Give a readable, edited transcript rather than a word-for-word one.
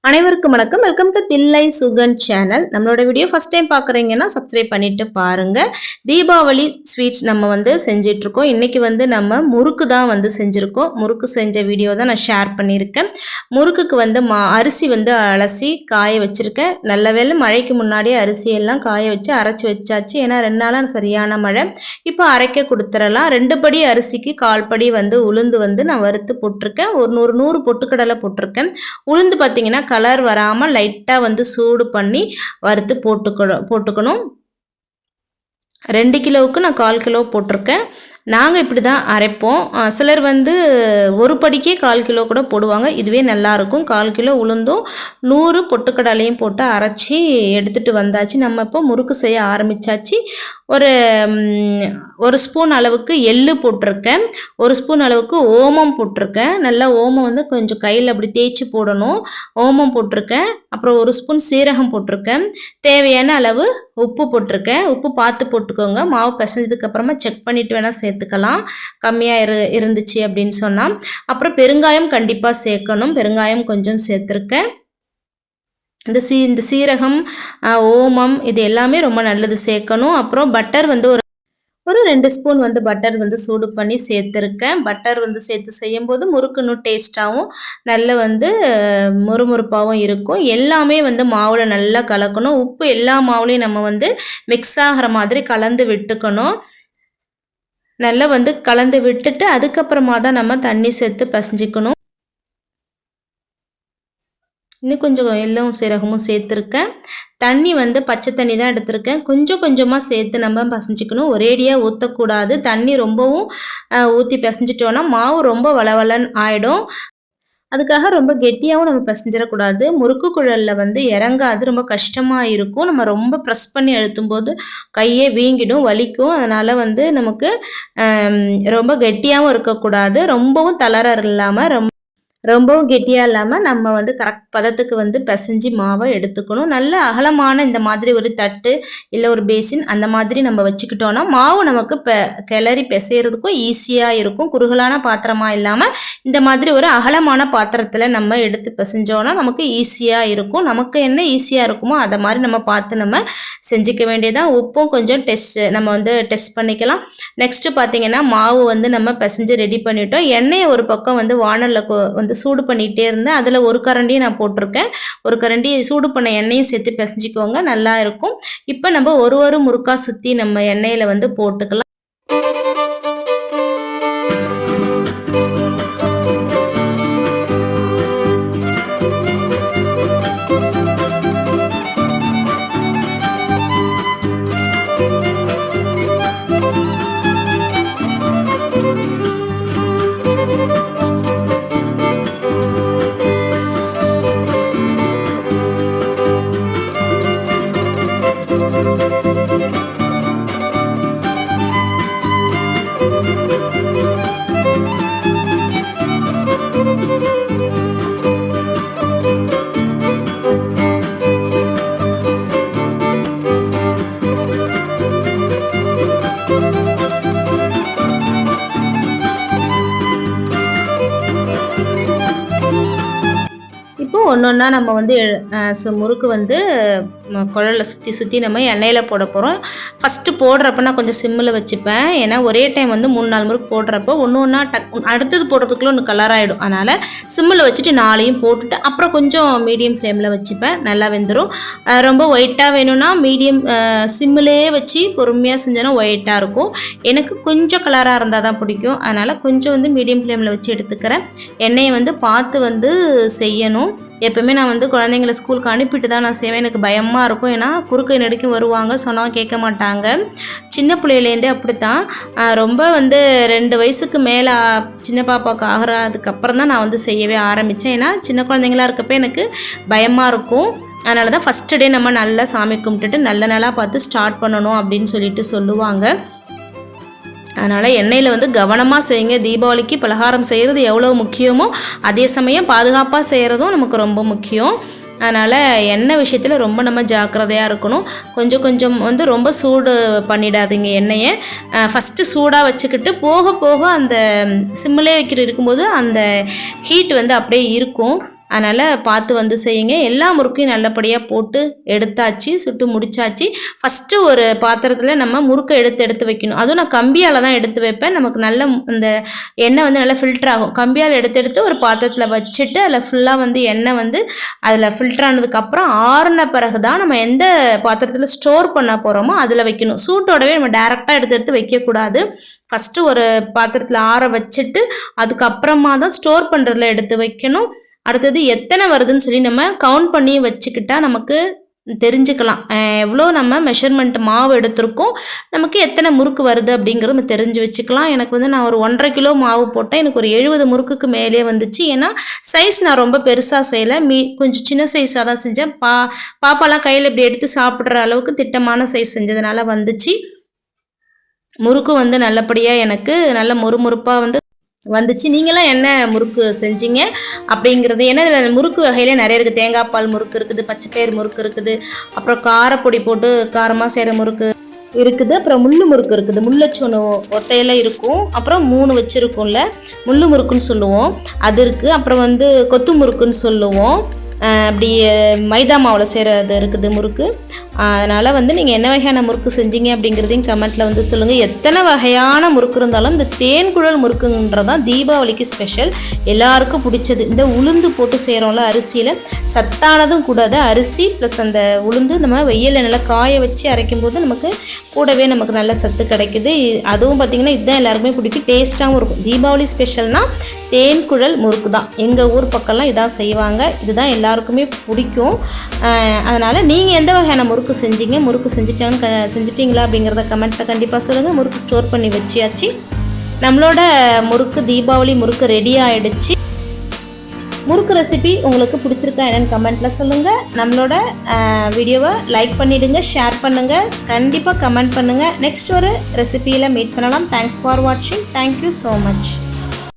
அனைவருக்கும் வணக்கம். Welcome to Thillai Sugan channel. நம்மளோட வீடியோ ஃபர்ஸ்ட் டைம் பார்க்குறீங்கன்னா சப்ஸ்கிரைப் பண்ணிட்டு பாருங்க. தீபாவளி ஸ்வீட்ஸ் நம்ம செஞ்சிட்டு இருக்கோம். இன்னைக்கு நம்ம முறுக்கு தான் செஞ்சிருக்கோம். முறுக்கு செஞ்ச வீடியோ தான் நான் ஷேர் பண்ணியிருக்கேன். முறுக்குக்கு அரிசி அலசி காய வச்சிருக்கேன். நல்ல வேளை மழைக்கு முன்னாடியே அரிசி எல்லாம் காய வச்சு அரைச்சி வச்சாச்சு. ஏன்னா 2 நாளாக சரியான மழை. இப்போ அரைக்க கொடுத்துடலாம். 2 படி அரிசிக்கு 1/4 படி உளுந்து நான் வறுத்து போட்டிருக்கேன். ஒரு 100 பொட்டுக்கடலை போட்டிருக்கேன். உளுந்து பார்த்தீங்கன்னா கலர் வராமல் லைட்டாக சூடு பண்ணி வறுத்து போட்டுக்கணும். 2 கிலோவுக்கு நான் 1/4 கிலோ போட்டிருக்கேன். நாங்கள் இப்படி தான் அரைப்போம். சிலர் 1 படிக்கே 1/4 கிலோ கூட போடுவாங்க. இதுவே நல்லாயிருக்கும். 1/4 கிலோ உளுந்தும் 100 பொட்டுக்கடலையும் போட்டு அரைச்சி எடுத்துகிட்டு வந்தாச்சு. நம்ம இப்போ முறுக்கு செய்ய ஆரம்பித்தாச்சு. ஒரு ஸ்பூன் அளவுக்கு எள்ளு போட்டிருக்கேன். 1 ஸ்பூன் அளவுக்கு ஓமம் போட்டிருக்கேன். நல்லா ஓமம் கொஞ்சம் கையில் அப்படி தேய்ச்சி போடணும். ஓமம் போட்டிருக்கேன். அப்புறம் 1 ஸ்பூன் சீரகம் போட்டிருக்கேன். தேவையான அளவு உப்பு போட்டிருக்கேன். உப்பு பார்த்து போட்டுக்கோங்க. மாவு பிசைஞ்சதுக்கப்புறமா செக் பண்ணிவிட்டு வேணால் சேர்த்துக்கலாம், கம்மியாக இருந்துச்சு அப்படின்னு சொன்னால். அப்புறம் பெருங்காயம் கண்டிப்பாக சேர்க்கணும். பெருங்காயம் கொஞ்சம் சேர்த்துருக்கேன். இந்த சீரகம், ஓமம் இது எல்லாமே ரொம்ப நல்லது சேர்க்கணும். அப்புறம் பட்டர் ஒரு 2 ஸ்பூன் பட்டர் சூடு பண்ணி சேர்த்துருக்கேன். பட்டர் சேர்த்து செய்யும்போது முறுக்கு இன்னும் டேஸ்ட்டாகவும் நல்ல முறுமுறுப்பாகவும் இருக்கும். எல்லாமே மாவில் நல்லா கலக்கணும். உப்பு எல்லா மாவுலையும் நம்ம மிக்ஸ் ஆகிற மாதிரி கலந்து விட்டுக்கணும். நல்லா கலந்து விட்டுட்டு அதுக்கப்புறமா தான் நம்ம தண்ணி சேர்த்து பசைஞ்சிக்கணும். இன்னும் கொஞ்சம் எள்ளும் சீரகமும் சேர்த்துருக்கேன். தண்ணி பச்சை தண்ணி தான் எடுத்திருக்கேன். கொஞ்சம் கொஞ்சமாக சேர்த்து நம்ம பசைஞ்சிக்கணும். ஒரேடியாக ஊற்றக்கூடாது. தண்ணி ரொம்பவும் ஊற்றி பசைஞ்சிட்டோன்னா மாவு ரொம்ப வளவலன்னு ஆகிடும். அதுக்காக ரொம்ப கெட்டியாகவும் நம்ம பசைஞ்சிடக்கூடாது. முறுக்கு குழலில் இறங்காது, ரொம்ப கஷ்டமாக இருக்கும். நம்ம ரொம்ப ப்ரெஸ் பண்ணி அழுத்தும் போது கையே வீங்கிடும், வலிக்கும். அதனால் நமக்கு ரொம்ப கெட்டியாகவும் இருக்கக்கூடாது, ரொம்பவும் தளர இல்லாமல் ரொம்பவும் கெட்டியாக இல்லாமல் நம்ம கரெக்ட் பதத்துக்கு பிசைஞ்சு மாவை எடுத்துக்கணும். நல்ல அகலமான இந்த மாதிரி ஒரு தட்டு இல்லை ஒரு பேசின் அந்த மாதிரி நம்ம வச்சுக்கிட்டோன்னா மாவு நமக்கு கிளறி பிசைகிறதுக்கும் ஈஸியாக இருக்கும். குறுகலான பாத்திரமாக இல்லாமல் இந்த மாதிரி ஒரு அகலமான பாத்திரத்தில் நம்ம எடுத்து பிசைஞ்சோன்னா நமக்கு ஈஸியாக இருக்கும். நமக்கு என்ன ஈஸியாக இருக்குமோ அதை மாதிரி நம்ம பார்த்து நம்ம செஞ்சுக்க வேண்டியதான். உப்பும் கொஞ்சம் நம்ம டெஸ்ட் பண்ணிக்கலாம். நெக்ஸ்ட்டு பார்த்தீங்கன்னா மாவு நம்ம பிசைஞ்சு ரெடி பண்ணிட்டோம். எண்ணெயை ஒரு பக்கம் வானலில் சூடு பண்ணிகிட்டே இருந்தேன். அதில் 1 கரண்டியை நான் போட்டிருக்கேன். 1 கரண்டி சூடு பண்ண எண்ணெயும் சேர்த்து பிசைஞ்சிக்கோங்க, நல்லா இருக்கும். இப்போ நம்ம ஒரு முறுக்கா சுற்றி நம்ம எண்ணெயில் போட்டுக்கலாம். ஒன்றா நம்ம முறுக்கு குழலில் சுற்றி நம்ம எண்ணெயில் போட போகிறோம். ஃபஸ்ட்டு போடுறப்ப நான் கொஞ்சம் சிம்மில் வச்சுப்பேன். ஏன்னா ஒரே டைம் 3-4 முறுக்கு போடுறப்போ ஒன்று அடுத்தது போடுறதுக்குள்ள ஒன்று கலர் ஆகிடும். அதனால் சிம்மில் வச்சுட்டு 4ஐயும் போட்டுட்டு அப்புறம் கொஞ்சம் மீடியம் ஃப்ளேமில் வச்சுப்பேன். நல்லா வெந்துடும். ரொம்ப ஒயிட்டாக வேணும்னா மீடியம் சிம்மிலே வச்சு பொறுமையாக செஞ்சோன்னா ஒயிட்டாக இருக்கும். எனக்கு கொஞ்சம் கலராக இருந்தால் தான் பிடிக்கும். அதனால் கொஞ்சம் மீடியம் ஃப்ளேமில் வச்சு எடுத்துக்கிறேன். எண்ணெயை பார்த்து செய்யணும். எப்போவுமே நான் குழந்தைங்கள ஸ்கூலுக்கு அனுப்பிட்டு தான் நான் செய்வேன். எனக்கு பயமாக இருக்கும். ஏன்னா குறுக்கை நெடுக்கும் வருவாங்க, சொன்னால் கேட்க மாட்டாங்க. சின்ன பிள்ளையிலேருந்தே அப்படித்தான். ரொம்ப 2 வயசுக்கு மேலே சின்ன பாப்பாவுக்கு ஆகிறதுக்கப்புறம் தான் நான் செய்யவே ஆரம்பித்தேன். ஏன்னா சின்ன குழந்தைங்களா இருக்கப்போ எனக்கு பயமாக இருக்கும். அதனால தான் ஃபஸ்ட்டு டே நம்ம நல்லா சாமி கும்பிட்டுட்டு நல்ல நாளாக பார்த்து ஸ்டார்ட் பண்ணணும் அப்படின்னு சொல்லுவாங்க. அதனால் எண்ணெயில் கவனமாக செய்யுங்க. தீபாவளிக்கு பலகாரம் செய்கிறது எவ்வளோ முக்கியமோ அதே சமயம் பாதுகாப்பாக செய்கிறதும் நமக்கு ரொம்ப முக்கியம். அதனால் எண்ணெய் விஷயத்தில் ரொம்ப நம்ம ஜாக்கிரதையாக இருக்கணும். கொஞ்சம் ரொம்ப சூடு பண்ணிடாதீங்க எண்ணெயை. ஃபஸ்ட்டு சூடாக வச்சுக்கிட்டு போக போக அந்த சிம்மிலே இருக்கும்போது அந்த ஹீட் அப்படியே இருக்கும். அதனால் பார்த்து வந்து செய்யுங்க. எல்லா முறுக்கையும் நல்லபடியாக போட்டு எடுத்தாச்சு, சுட்டு முடிச்சாச்சு. ஃபஸ்ட்டு ஒரு பாத்திரத்தில் நம்ம முறுக்கை எடுத்து வைக்கணும். அதுவும் நான் கம்பியால் தான் எடுத்து வைப்பேன். நமக்கு நல்ல அந்த எண்ணெய் வந்து நல்லா ஃபில்டர் ஆகும். கம்பியால் எடுத்து ஒரு பாத்திரத்தில் வச்சுட்டு அதில் ஃபுல்லாக வந்து எண்ணெய் வந்து அதில் ஃபில்டர் ஆனதுக்கப்புறம் ஆறுன பிறகு தான் நம்ம எந்த பாத்திரத்தில் ஸ்டோர் பண்ண போகிறோமோ அதில் வைக்கணும். சூட்டோடவே நம்ம டேரெக்டாக எடுத்து வைக்கக்கூடாது. ஃபஸ்ட்டு ஒரு பாத்திரத்தில் ஆற வச்சுட்டு அதுக்கப்புறமா தான் ஸ்டோர் பண்ணுறதுல எடுத்து வைக்கணும். அடுத்தது எத்தனை வருதுன்னு சொல்லி நம்ம கவுண்ட் பண்ணி வச்சுக்கிட்டா நமக்கு தெரிஞ்சுக்கலாம். எவ்வளோ நம்ம மெஷர்மெண்ட் மாவு எடுத்திருக்கோம், நமக்கு எத்தனை முறுக்கு வருது அப்படிங்கிறது நம்ம தெரிஞ்சு வச்சுக்கலாம். எனக்கு வந்து நான் ஒரு 1.5 கிலோ மாவு போட்டேன். எனக்கு ஒரு 70 முறுக்குக்கு மேலே வந்துச்சு. ஏன்னா சைஸ் நான் ரொம்ப பெருசாக செய்யலை, கொஞ்சம் சின்ன சைஸாக தான் செஞ்சேன். பாப்பாலாம் கையில் இப்படி எடுத்து சாப்பிட்ற அளவுக்கு திட்டமான சைஸ் செஞ்சதுனால வந்துச்சு. முறுக்கு வந்து நல்லபடியாக எனக்கு நல்ல மொறுமொறுப்பாக வந்துச்சு. நீங்களாம் என்ன முறுக்கு செஞ்சீங்க அப்படிங்கிறது, ஏன்னா இதில் முறுக்கு வகையிலே நிறைய இருக்குது. தேங்காய் பால் முறுக்கு இருக்குது, பச்சைப்பயிறு முறுக்கு இருக்குது, அப்புறம் காரப்பொடி போட்டு காரமாக செய்கிற முறுக்கு இருக்குது, அப்புறம் முள்ளு முறுக்கு இருக்குது. முள்ளச்சோன்னு ஒட்டையெல்லாம் இருக்கும், அப்புறம் 3 வச்சுருக்கோம்ல, முள்ளு முறுக்குன்னு சொல்லுவோம், அது இருக்குது. அப்புறம் வந்து கொத்து முறுக்குன்னு சொல்லுவோம். அப்படி மைதா மாவில் செய்கிறது இருக்குது முறுக்கு. அதனால் வந்து நீங்கள் என்ன வகையான முறுக்கு செஞ்சீங்க அப்படிங்கிறதையும் கமெண்ட்டில் வந்து சொல்லுங்கள். எத்தனை வகையான முறுக்கு இருந்தாலும் இந்த தேன்குழல் முறுக்குன்றதான் தீபாவளிக்கு ஸ்பெஷல், எல்லாருக்கும் பிடிச்சது. இந்த உளுந்து போட்டு செய்கிறோம்ல அரிசியில், சத்தானதும் கூட அது அரிசி ப்ளஸ் அந்த உளுந்து நம்ம வெயிலில் நல்லா காய வச்சு அரைக்கும்போது நமக்கு கூடவே நமக்கு நல்ல சத்து கிடைக்குது. அதுவும் பார்த்திங்கன்னா இதுதான் எல்லாருக்குமே பிடிக்கும், டேஸ்ட்டாகவும் இருக்கும். தீபாவளி ஸ்பெஷல்னால் தேன்குழல் முறுக்கு தான். எங்கள் ஊர் பக்கம்லாம் இதான் செய்வாங்க, இதுதான் எல்லாருக்குமே பிடிக்கும். அதனால் நீங்கள் எந்த வகையான முறுக்கு செஞ்சீங்க, முறுக்கு செஞ்சிட்டிங்களா அப்படிங்கிறத கமெண்ட்டில் கண்டிப்பாக சொல்லுங்கள். முறுக்கு ஸ்டோர் பண்ணி வச்சியாச்சு. நம்மளோட முறுக்கு தீபாவளி முறுக்கு ரெடி ஆகிடுச்சு. முறுக்கு ரெசிபி உங்களுக்கு பிடிச்சிருக்கா என்னென்னு கமெண்ட்டில் சொல்லுங்கள். நம்மளோட வீடியோவை லைக் பண்ணிவிடுங்க, ஷேர் பண்ணுங்கள், கண்டிப்பாக கமெண்ட் பண்ணுங்கள். நெக்ஸ்ட் ஒரு ரெசிபியில் மீட் பண்ணலாம். தேங்க்ஸ் ஃபார் வாட்சிங். Thank you so much.